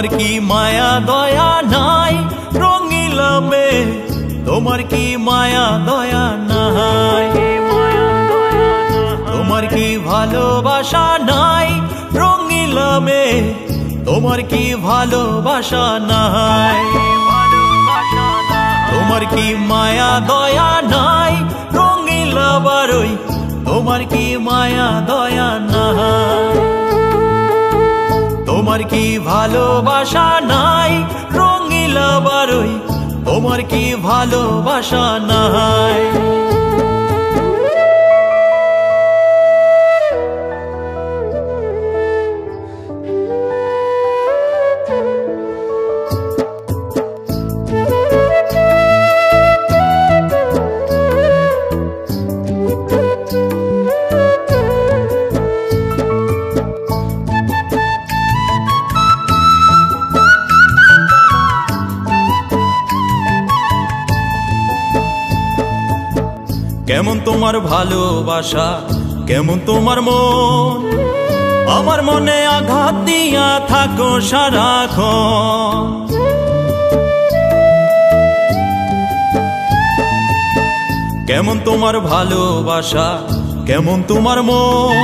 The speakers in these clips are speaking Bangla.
তোমার কি মায়া দয়া নাই রঙিলা মেয়ে, তোমার কি মায়া দয়া নাই, তোমার কি ভালোবাসা নাই রঙিলা মেয়ে, তোমার কি ভালোবাসা নাই, তোমার কি মায়া দয়া নাই রঙিলা বারই, তোমার কি মায়া দয়া নাই, তোমার কি ভালোবাসা নাই রঙিলা বারই, তোমার কি ভালোবাসা নাই। কেমন তোমার ভালোবাসা, কেমন তোমার মন, আমার মনে আঘাত দিয়া থাকো সারাক্ষণ। কেমন তোমার ভালোবাসা, কেমন তোমার মন,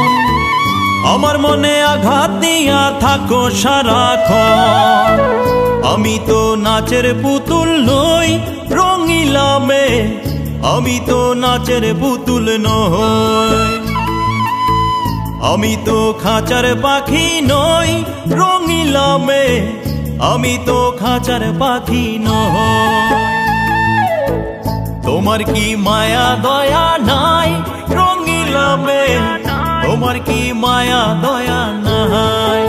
আমার মনে আঘাত দিয়া থাকো সারাক্ষণ। আমি তো নাচের পুতুল নই রঙিলা মেয়ে, আমি তো নাচের পুতুল নই, আমি তো খাঁচার পাখি নই রঙিলা মেয়ে, আমি তো খাঁচার পাখি নই। তোমার কি মায়া দয়া নাই রঙিলা মেয়ে, তোমার কি মায়া দয়া নাই।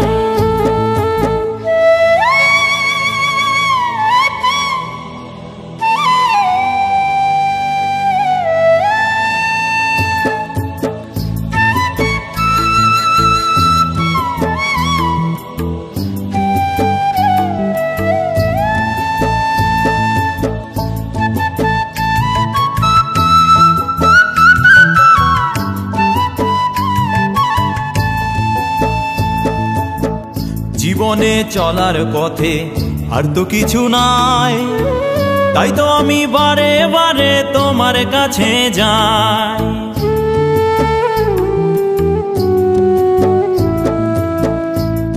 জীবনে চলার পথে আর তো কিছু নাই, তাই তো আমি বারে বারে তোমার কাছে যাই।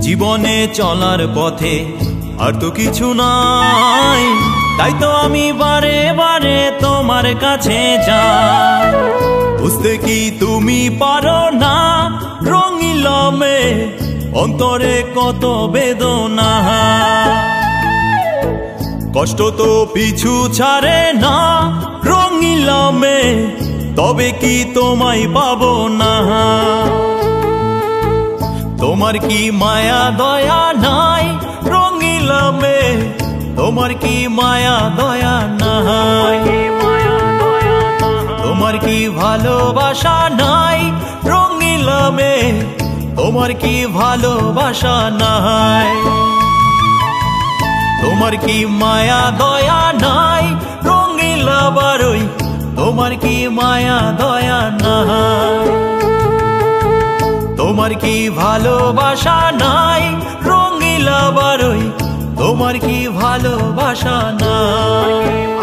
জীবনে চলার পথে আর তো কিছু নাই, তাই তো আমি বারে বারে তোমার কাছে যাই। বুঝতে কি তুমি পারো না রঙিলা মেয়ে, অন্তরে কত বেদনা, কষ্ট তো পিছু ছাড়ে না রঙিলা মেয়ে, তবে কি তোমায় পাবো না। তোমার কি মায়া দয়া নাই রঙিলা মেয়ে, তোমার কি মায়া দয়া নাই, তোমার কি ভালোবাসা নাই রঙিলা মেয়ে, তোমার কি ভালোবাসা নাই, তোমার কি মায়া দয়া নাই রঙিলা বারই, তোমার কি মায়া দয়া নাই, তোমার কি ভালোবাসা নাই রঙিলা বারই, তোমার কি ভালোবাসা নাই।